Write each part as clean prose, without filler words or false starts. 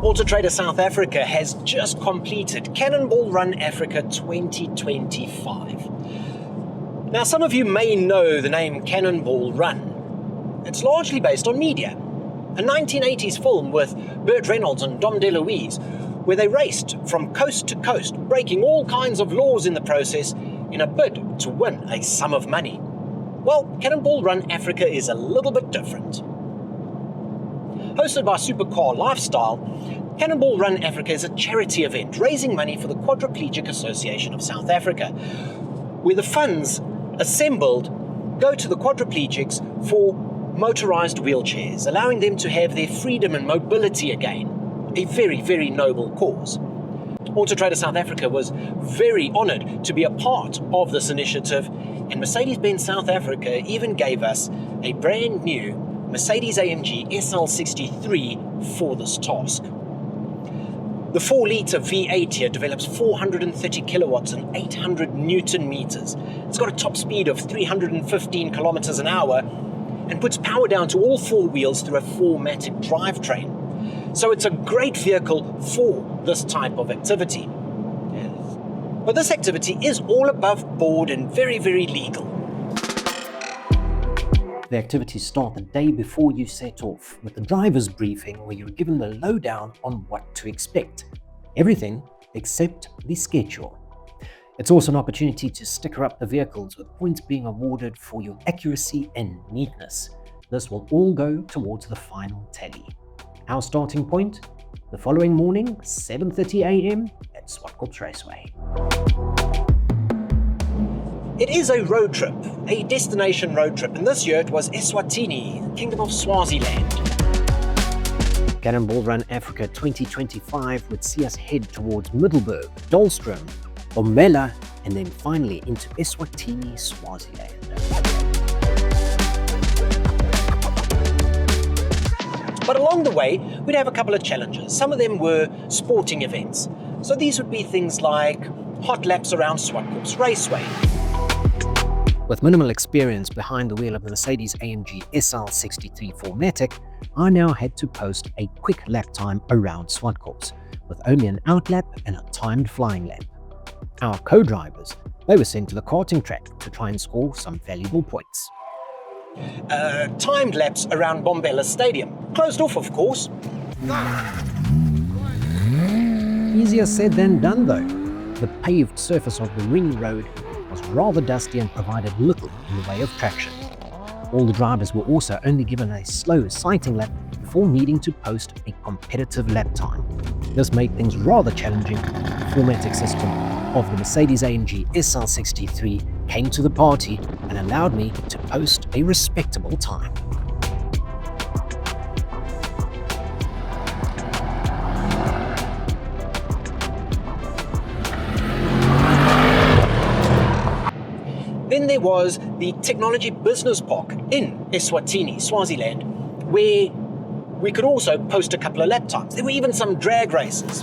AutoTrader South Africa has just completed CannonBall Run Africa 2025. Now, some of you may know the name Cannonball Run. It's largely based on media. A 1980s film with Burt Reynolds and Dom DeLuise, where they raced from coast to coast, breaking all kinds of laws in the process in a bid to win a sum of money. Well, CannonBall Run Africa is a little bit different. Hosted by Supercar Lifestyle, CannonBall Run Africa is a charity event raising money for the Quadriplegic Association of South Africa, where the funds assembled go to the quadriplegics for motorized wheelchairs, allowing them to have their freedom and mobility again. A very, very noble cause. AutoTrader South Africa was very honoured to be a part of this initiative, and Mercedes-Benz South Africa even gave us a brand new Mercedes-AMG SL63 for this task. The 4-litre V8 here develops 430 kilowatts and 800 newton meters. It's got a top speed of 315 kilometers an hour and puts power down to all four wheels through a 4-matic drivetrain. So it's a great vehicle for this type of activity. But this activity is all above board and very, very legal. The activities start the day before you set off with the driver's briefing, where you're given the lowdown on what to expect. Everything except the schedule. It's also an opportunity to sticker up the vehicles, with points being awarded for your accuracy and neatness. This will all go towards the final tally. Our starting point? The following morning, 7:30 a.m. at Zwartkops Raceway. It is a road trip, a destination road trip, and this year it was Eswatini, Kingdom of Swaziland. CannonBall Run Africa 2025 would see us head towards Middelburg, Dolstrom, Mpumalanga, and then finally into Eswatini, Swaziland. But along the way, we'd have a couple of challenges. Some of them were sporting events. So these would be things like hot laps around Zwartkops Raceway. With minimal experience behind the wheel of the Mercedes-AMG SL63 4MATIC, I now had to post a quick lap time around Zwartkops, with only an outlap and a timed flying lap. Our co-drivers, they were sent to the karting track to try and score some valuable points. Timed laps around Bombela Stadium. Closed off, of course. Easier said than done, though. The paved surface of the ring road was rather dusty and provided little in the way of traction. All the drivers were also only given a slow sighting lap before needing to post a competitive lap time. This made things rather challenging. The 4MATIC system of the Mercedes-AMG SL63 came to the party and allowed me to post a respectable time. Then there was the Technology Business Park in Eswatini, Swaziland, where we could also post a couple of lap times. There were even some drag races.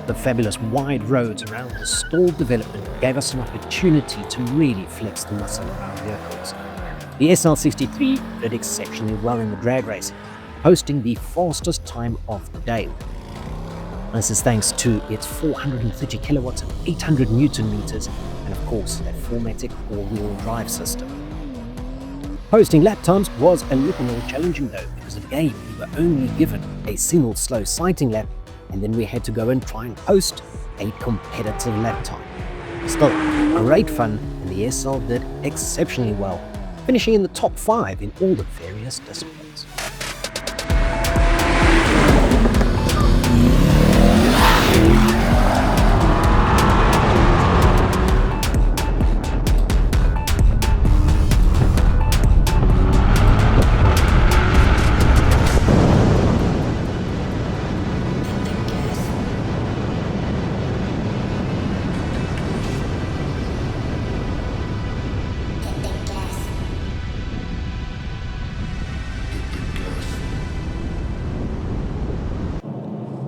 The fabulous wide roads around the stalled development gave us an opportunity to really flex the muscle of our vehicles. The SL63 did exceptionally well in the drag race, posting the fastest time of the day. This is thanks to its 430 kilowatts and 800 newton meters, and of course that 4MATIC all-wheel drive system. Posting lap times was a little more challenging though, because again we were only given a single slow sighting lap, and then we had to go and try and post a competitive lap time. Still, great fun, and the SL did exceptionally well, finishing in the top 5 in all the various disciplines.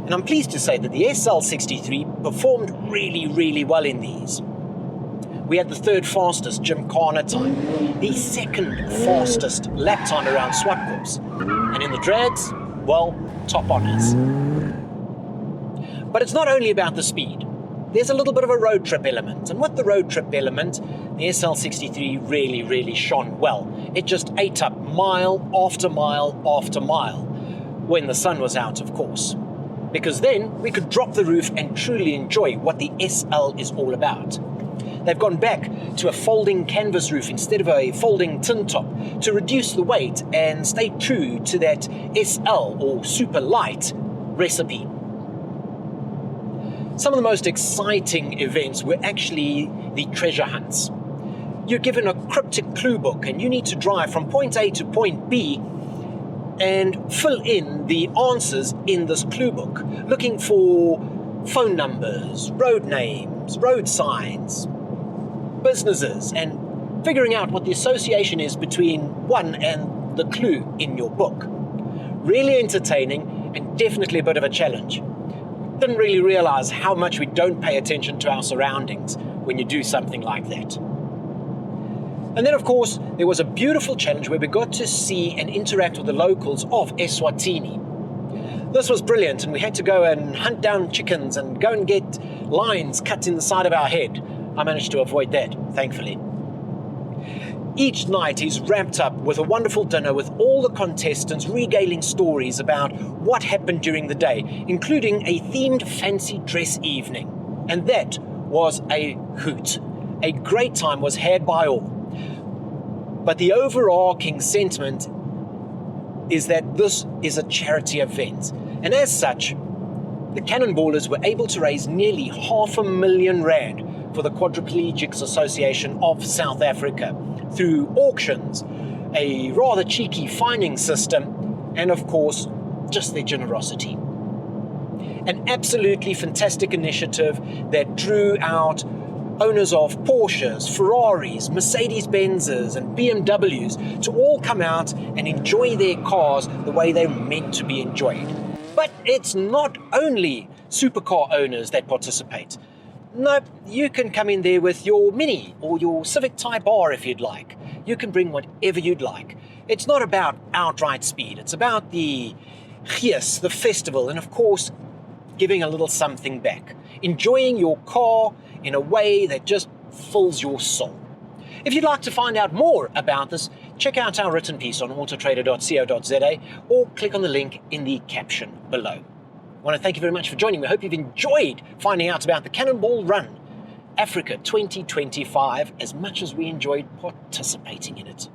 And I'm pleased to say that the SL63 performed really, really well in these. We had the third fastest gymkhana time, the second fastest lap time around Zwartkops, and in the drags, well, top honours. But it's not only about the speed. There's a little bit of a road trip element, and with the road trip element, the SL63 really shone well. It just ate up mile after mile after mile, when the sun was out, of course. Because then we could drop the roof and truly enjoy what the SL is all about. They've gone back to a folding canvas roof instead of a folding tin top to reduce the weight and stay true to that SL or super light recipe. Some of the most exciting events were actually the treasure hunts. You're given a cryptic clue book and you need to drive from point A to point B and fill in the answers in this clue book, looking for phone numbers, road names, road signs, businesses, and figuring out what the association is between one and the clue in your book. Really entertaining and definitely a bit of a challenge. Didn't really realize how much we don't pay attention to our surroundings when you do something like that. And then, of course, there was a beautiful challenge where we got to see and interact with the locals of Eswatini. This was brilliant, and we had to go and hunt down chickens and go and get lines cut in the side of our head. I managed to avoid that, thankfully. Each night is wrapped up with a wonderful dinner with all the contestants regaling stories about what happened during the day, including a themed fancy dress evening. And that was a hoot. A great time was had by all. But the overarching sentiment is that this is a charity event. And as such, the Cannonballers were able to raise nearly R500,000 for the Quadriplegics Association of South Africa through auctions, a rather cheeky fining system, and of course, just their generosity. An absolutely fantastic initiative that drew out owners of Porsches, Ferraris, Mercedes-Benzes and BMWs to all come out and enjoy their cars the way they're meant to be enjoyed. But it's not only supercar owners that participate. No, you can come in there with your Mini or your Civic Type R if you'd like. You can bring whatever you'd like. It's not about outright speed. It's about the gees, the festival, and of course, giving a little something back. Enjoying your car in a way that just fills your soul. If you'd like to find out more about this, check out our written piece on autotrader.co.za or click on the link in the caption below. I want to thank you very much for joining me. I hope you've enjoyed finding out about the Cannonball Run Africa 2025 as much as we enjoyed participating in it.